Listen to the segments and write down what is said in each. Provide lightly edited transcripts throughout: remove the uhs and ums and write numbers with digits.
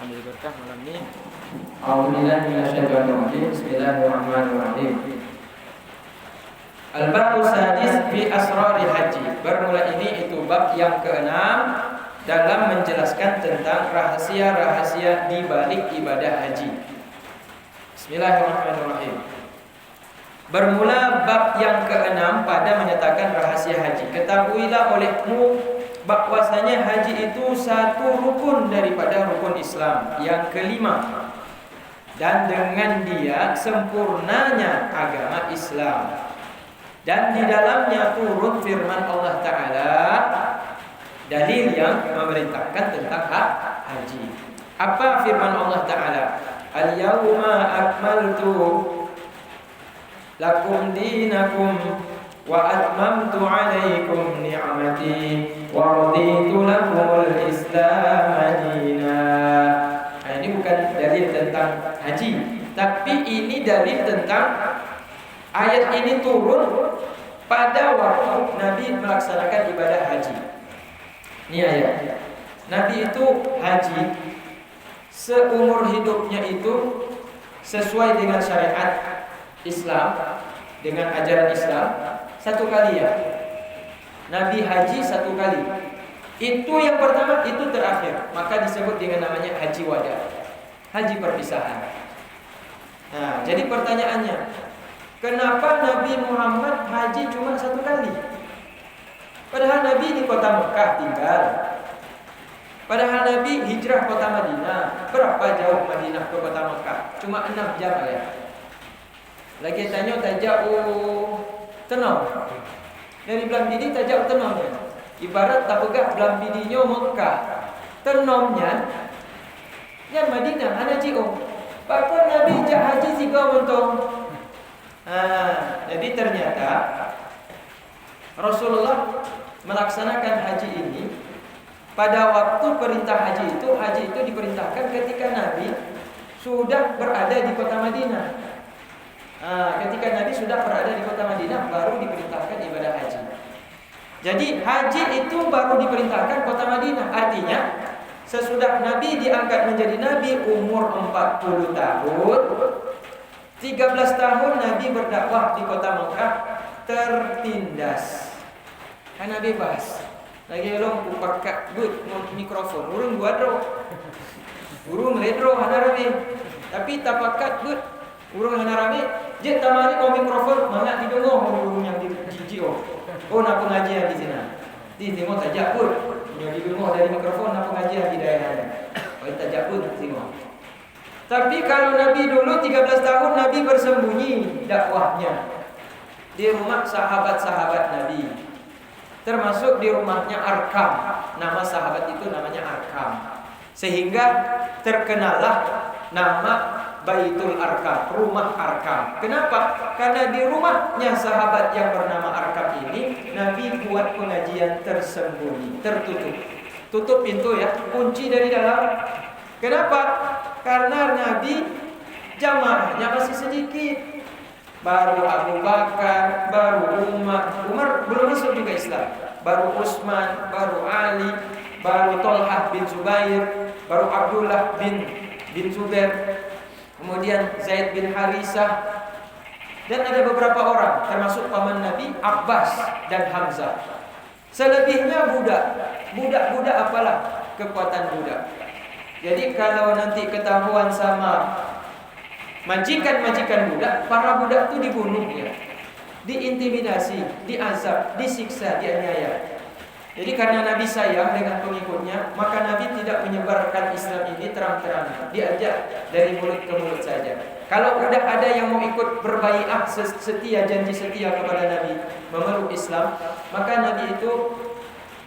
ambil berkah malam ini. A'udzubillahi minasyaitonir rajim. Bismillahirrahmanirrahim. Al-Babu Sadis fi Asrari Haji. Bermula ini itu bab yang ke-6 dalam menjelaskan tentang rahasia-rahasia di balik ibadah haji. Bismillahirrahmanirrahim. Bermula bab yang ke-6 pada menyatakan rahasia haji. Ketahuilah olehmu bahwasanya haji itu satu rukun daripada rukun Islam yang kelima, dan dengan dia sempurnanya agama Islam. Dan di dalamnya turun firman Allah Ta'ala, dalil yang memerintahkan tentang hak haji. Apa firman Allah Ta'ala? Al-yawma akmaltu lakum dinakum wa atmamtu alaikum ni'mati wa raditu lakumul Islam dinan. Nah, ini bukan dalil tentang haji, tapi ini dalil tentang ayat ini turun pada waktu Nabi melaksanakan ibadah haji. Ini ayat. Nabi itu haji seumur hidupnya itu sesuai dengan syariat Islam, dengan ajaran Islam, satu kali ya. Nabi haji satu kali. Itu yang pertama, itu terakhir. Maka disebut dengan namanya haji wada, haji perpisahan. Nah, jadi pertanyaannya, kenapa Nabi Muhammad haji cuma satu kali? Padahal Nabi di kota Mekah tinggal. Padahal Nabi hijrah kota Madinah. Berapa jauh Madinah ke kota Mekah? Cuma 6 jam ya. Lagi tanya tajauh tenau. Dari Belambidi tajauh tenaunya. Ibarat tak pegah Belambidinya Mekah. Tenomnya yang Madinah ana jio. Bahkan Nabi jak haji juga montong. Jadi ternyata Rasulullah melaksanakan haji ini pada waktu perintah haji itu diperintahkan ketika Nabi sudah berada di kota Madinah. Ketika Nabi sudah berada di kota Madinah baru diperintahkan ibadah haji. Jadi haji itu baru diperintahkan kota Madinah. Artinya sesudah Nabi diangkat menjadi Nabi umur 40 tahun, 13 tahun Nabi berdakwah di kota Mekah tertindas. Karena bebas. Lagi long pakai mikrofon. Urung buat ro. Urung ledro hana rame. Tapi tak pakat but. Urung hana rame. Je tamari ko mikrofon mana didongo urung yang di jijio. Oh nak pengajian di sini. Di tengok tajak pun. Yang didongo dari mikrofon nak pengajian di daerahnya. Oh tajak pun tengok. Tapi kalau Nabi dulu 13 tahun Nabi bersembunyi dakwahnya di rumah sahabat-sahabat Nabi. Termasuk di rumahnya Arkam. Nama sahabat itu namanya Arkam. Sehingga terkenalah nama Baitul Arkam, rumah Arkam. Kenapa? Karena di rumahnya sahabat yang bernama Arkam ini Nabi buat pengajian tersembunyi, tertutup. Tutup pintu ya, kunci dari dalam. Kenapa? Karena Nabi jamaahnya masih sedikit. Baru Abu Bakar, baru Umar belum masuk juga Islam. Baru Utsman, baru Ali, baru Thalhah bin Zubair, baru Abdullah bin Zubair, kemudian Zaid bin Harisah, dan ada beberapa orang termasuk paman Nabi Abbas dan Hamzah. Selebihnya budak. Budak apalah kekuatan budak. Jadi kalau nanti ketahuan sama majikan budak, para budak itu dibunuh ya, diintimidasi, diazab, disiksa, dianiaya. Jadi karena Nabi sayang dengan pengikutnya, maka Nabi tidak menyebarkan Islam ini terang-terangan, diajak dari mulut ke mulut saja. Kalau sudah ada yang mau ikut berbaiat setia, janji setia kepada Nabi, memeluk Islam, maka Nabi itu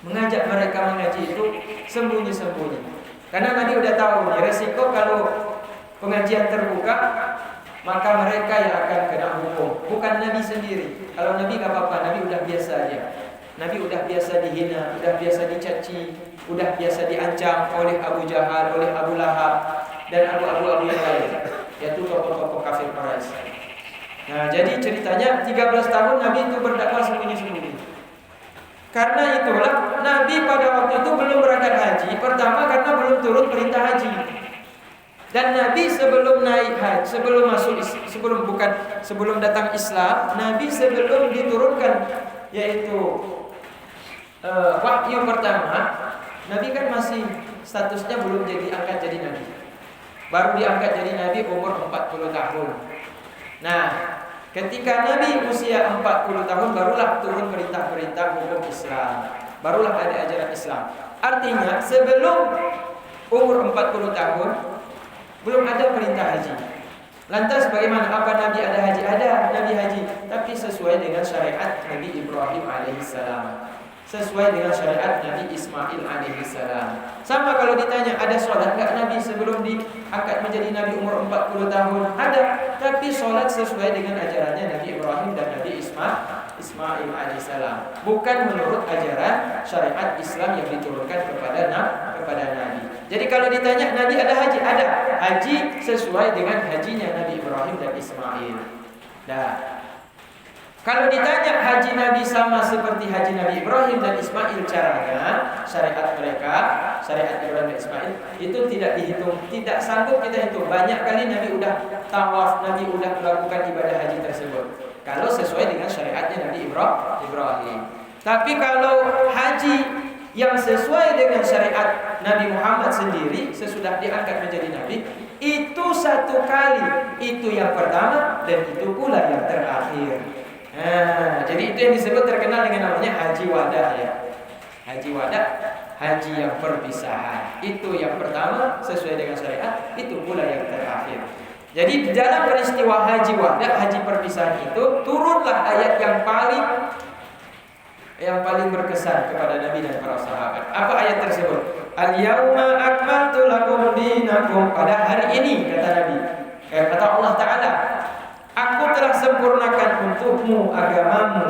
mengajak mereka mengaji itu sembunyi-sembunyi. Karena Nabi sudah tahu nih, resiko kalau pengajian terbuka, maka mereka yang akan kena hukum, bukan Nabi sendiri. Kalau Nabi gak apa-apa, Nabi udah biasa aja. Nabi udah biasa dihina, udah biasa dicaci, udah biasa diancam oleh Abu Jahal, oleh Abu Lahab, dan abu-abu yang lain, yaitu tokoh-tokoh kafir Quraisy. Nah, jadi ceritanya 13 tahun Nabi itu berdakwah sembunyi-sembunyi. Karena itulah Nabi pada waktu itu belum berangkat haji. Pertama karena belum turun perintah haji. Dan Nabi sebelum naik haji, sebelum datang Islam, Nabi sebelum diturunkan yaitu wahyu pertama, Nabi kan masih statusnya belum angkat jadi Nabi. Baru diangkat jadi Nabi umur 40 tahun. Nah, ketika Nabi usia 40 tahun barulah turun perintah-perintah hukum Islam. Barulah ada ajaran Islam. Artinya sebelum umur 40 tahun belum ada perintah haji. Lantas bagaimana? Apa Nabi ada haji? Ada Nabi haji, tapi sesuai dengan syariat Nabi Ibrahim alaihissalam, sesuai dengan syariat Nabi Ismail alaihissalam. Sama kalau ditanya ada sholat enggak Nabi sebelum diangkat menjadi Nabi umur 40 tahun? Ada, tapi sholat sesuai dengan ajarannya Nabi Ibrahim dan Nabi Ismail alaihissalam, bukan menurut ajaran syariat Islam yang diturunkan kepada Nabi. Jadi kalau ditanya Nabi ada haji? Ada. Haji sesuai dengan hajinya Nabi Ibrahim dan Ismail. Nah, kalau ditanya haji Nabi sama seperti haji Nabi Ibrahim dan Ismail caranya, syariat mereka, syariat Ibrahim dan Ismail itu tidak dihitung, tidak sanggup kita hitung. Banyak kali Nabi udah tawaf, Nabi udah melakukan ibadah haji tersebut. Kalau sesuai dengan syariatnya Nabi Ibrahim. Tapi kalau haji yang sesuai dengan syariat Nabi Muhammad sendiri sesudah diangkat menjadi Nabi, itu satu kali, itu yang pertama dan itu pula yang terakhir. Nah, jadi itu yang disebut terkenal dengan namanya haji wada ya. Haji wada, haji yang perpisahan. Itu yang pertama sesuai dengan syariat, itu pula yang terakhir. Jadi dalam peristiwa haji wada, haji perpisahan itu turunlah ayat yang paling berkesan kepada Nabi dan para sahabat. Apa ayat tersebut? Al-yauma akmaltu lakum dinakum. Pada hari ini kata Nabi, kata Allah Ta'ala, aku telah sempurnakan untukmu agamamu.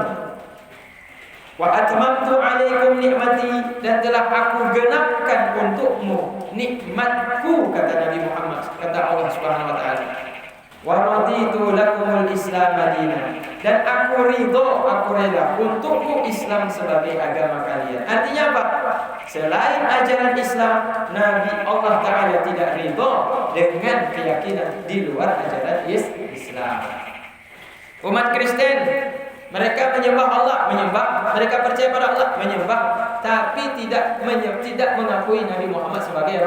Wa atmamtu alaikum nikmati, dan telah aku genapkan untukmu nikmatku, kata Nabi Muhammad, kata Allah Subhanahu wa taala. Wa raditu lakumul Islam madinah, dan aku rela untukmu Islam sebagai agama kalian. Artinya apa? Selain ajaran Islam, Nabi Allah Ta'ala tidak ridho dengan keyakinan di luar ajaran Islam. Umat Kristen, mereka menyembah Allah, mereka percaya pada Allah, menyembah, tapi tidak mengakui Nabi Muhammad sebagai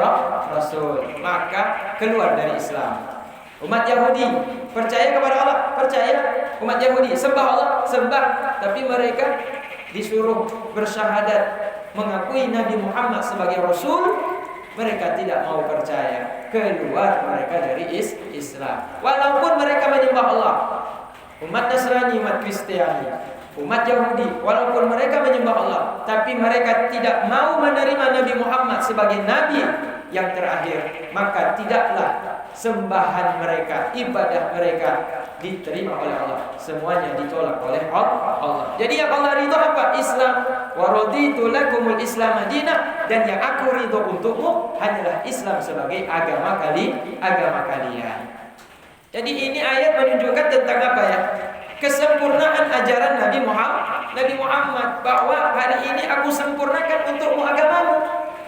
Rasul, maka keluar dari Islam. Umat Yahudi percaya kepada Allah, percaya. Umat Yahudi sembah Allah, sembah, tapi mereka disuruh bersyahadat mengakui Nabi Muhammad sebagai Rasul, mereka tidak mau percaya, keluar mereka dari Islam. Walaupun mereka menyembah Allah. Umat Nasrani, umat Kristiani, umat Yahudi, walaupun mereka menyembah Allah, tapi mereka tidak mau menerima Nabi Muhammad sebagai Nabi yang terakhir, maka tidaklah sembahan mereka, ibadah mereka diterima oleh Allah. Semuanya ditolak oleh Allah. Jadi yang Allah ridho apa? Islam. Wa raditu lakumul Islam madinah, dan yang aku ridho untukmu hanyalah Islam sebagai agama kalian. Jadi ini ayat menunjukkan tentang apa ya? Kesempurnaan ajaran Nabi Muhammad, bahwa hari ini aku sempurnakan untukmu agamamu,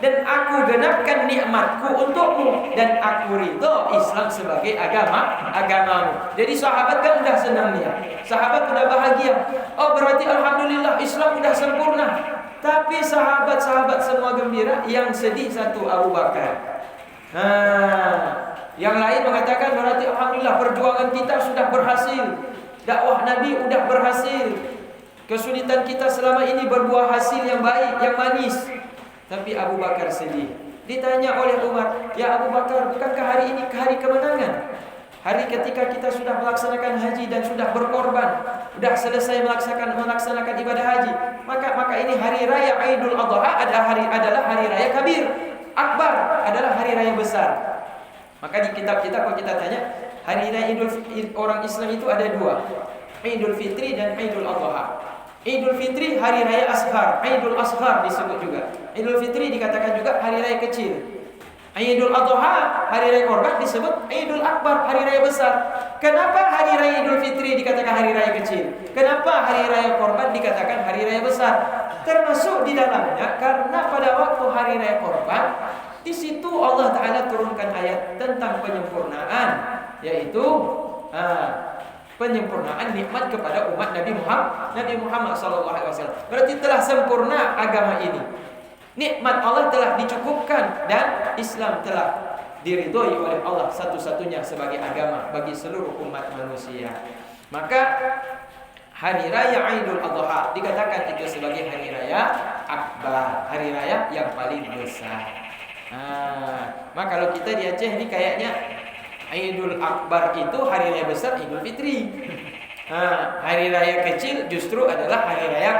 dan aku genapkan nikmatku untukmu, dan aku ridho Islam sebagai agamamu. Jadi sahabat kan udah senang ya, sahabat udah bahagia. Oh berarti alhamdulillah Islam udah sempurna. Tapi sahabat-sahabat semua gembira, yang sedih satu Abu Bakar. Yang lain mengatakan berarti alhamdulillah perjuangan kita sudah berhasil, dakwah Nabi udah berhasil, kesulitan kita selama ini berbuah hasil yang baik, yang manis. Tapi Abu Bakar sedih. Ditanya oleh Umar, ya Abu Bakar, bukankah hari ini hari kemenangan? Hari ketika kita sudah melaksanakan haji dan sudah berkorban, sudah selesai melaksanakan ibadah haji. Maka ini hari raya Idul Adha adalah hari raya kabir, akbar, adalah hari raya besar. Maka di kitab kita kalau kita tanya, hari raya orang Islam itu ada dua, Idul Fitri dan Idul Adha. Idul Fitri hari raya Ashar, Idul Ashar disebut juga. Idul Fitri dikatakan juga hari raya kecil. Idul Adha, hari raya korban, disebut Idul Akbar, hari raya besar. Kenapa hari raya Idul Fitri dikatakan hari raya kecil? Kenapa hari raya korban dikatakan hari raya besar? Termasuk di dalamnya karena pada waktu hari raya korban, Di situ Allah Ta'ala turunkan ayat tentang penyempurnaan, yaitu penyempurnaan nikmat kepada umat Nabi Muhammad SAW. Berarti telah sempurna agama ini. Nikmat Allah telah dicukupkan dan Islam telah diridhoi oleh Allah satu-satunya sebagai agama bagi seluruh umat manusia. Maka hari raya Idul Adha dikatakan itu sebagai hari raya akbar, hari raya yang paling besar. Maka kalau kita di Aceh ini kayaknya Idul Akbar itu hari raya besar Idul Fitri. Hari raya kecil justru adalah hari raya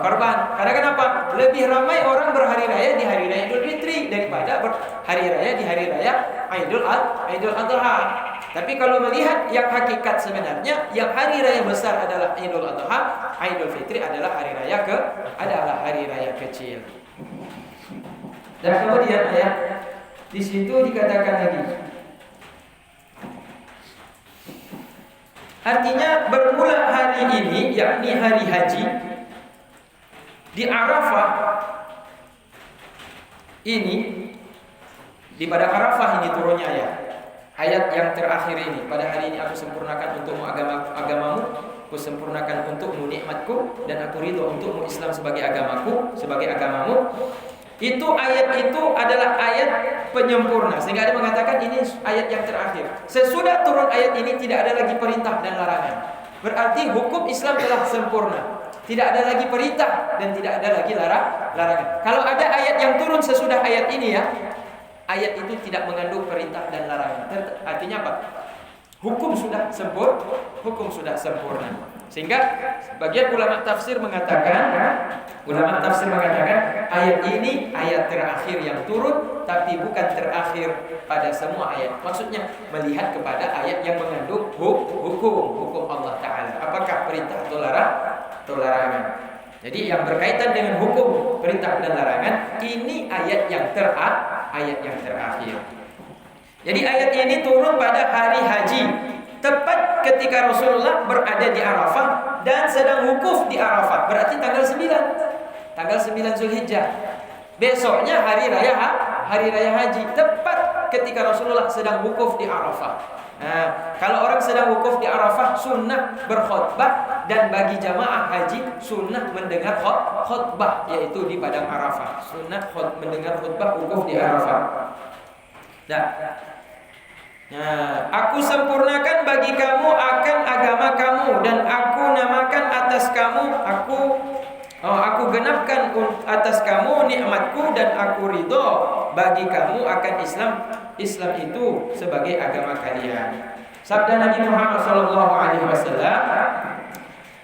korban. Karena kenapa? Lebih ramai orang berhari raya di hari raya Idul Fitri daripada berhari raya di hari raya Idul Adha. Tapi kalau melihat yang hakikat sebenarnya, yang hari raya besar adalah Idul Adha, Idul Fitri adalah hari raya kecil. Dan kemudian di situ dikatakan lagi, artinya bermula hari ini, yakni hari haji di Arafah ini, di pada Arafah ini turunnya ayat yang terakhir ini. Pada hari ini aku sempurnakan untukmu agamamu, aku sempurnakan untukmu nikmatku, dan aku ridho untukmu Islam sebagai agamamu. Itu ayat itu adalah ayat penyempurna. Sehingga ada mengatakan ini ayat yang terakhir. Sesudah turun ayat ini tidak ada lagi perintah dan larangan. Berarti hukum Islam telah sempurna. Tidak ada lagi perintah dan tidak ada lagi larangan. Kalau ada ayat yang turun sesudah ayat ini ayat itu tidak mengandung perintah dan larangan. Artinya apa? Hukum sudah sempurna. Sehingga sebagian ulama tafsir mengatakan ayat ini ayat terakhir yang turun, tapi bukan terakhir pada semua ayat. Maksudnya melihat kepada ayat yang mengandung hukum Allah Ta'ala. Apakah perintah atau larangan. Jadi yang berkaitan dengan hukum, perintah dan larangan, ini ayat yang terakhir. Jadi ayat ini turun pada hari haji, tepat ketika Rasulullah berada di Arafah dan sedang wukuf di Arafah. Berarti tanggal 9 Zulhijjah. Besoknya hari raya haji, tepat ketika Rasulullah sedang wukuf di Arafah. Kalau orang sedang wukuf di Arafah, sunnah berkhutbah, dan bagi jamaah haji sunnah mendengar khutbah, yaitu di padang Arafah. Sunnah mendengar khutbah wukuf di Arafah. Aku sempurnakan bagi kamu akan agama kamu, dan aku namakan atas kamu, aku genapkan atas kamu nikmatku, dan aku ridho bagi kamu akan Islam itu sebagai agama kalian. Sabda Nabi Muhammad SAW,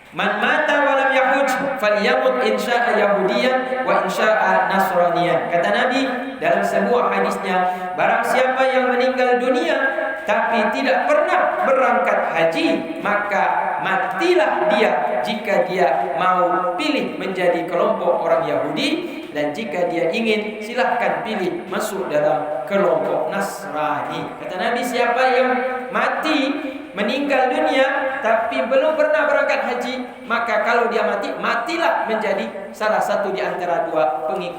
man mata walam yahuj falyamut insya'a yahudiyan wa insya'a nasraniyan. Kata Nabi dalam sebuah hadisnya, barang siapa yang meninggal dunia tapi tidak pernah berangkat haji, maka matilah dia jika dia mau pilih menjadi kelompok orang Yahudi, dan jika dia ingin silahkan pilih masuk dalam kelompok Nasrani. Kata Nabi, siapa yang meninggal dunia tapi belum pernah berangkat haji, maka kalau dia matilah menjadi salah satu di antara dua pengikut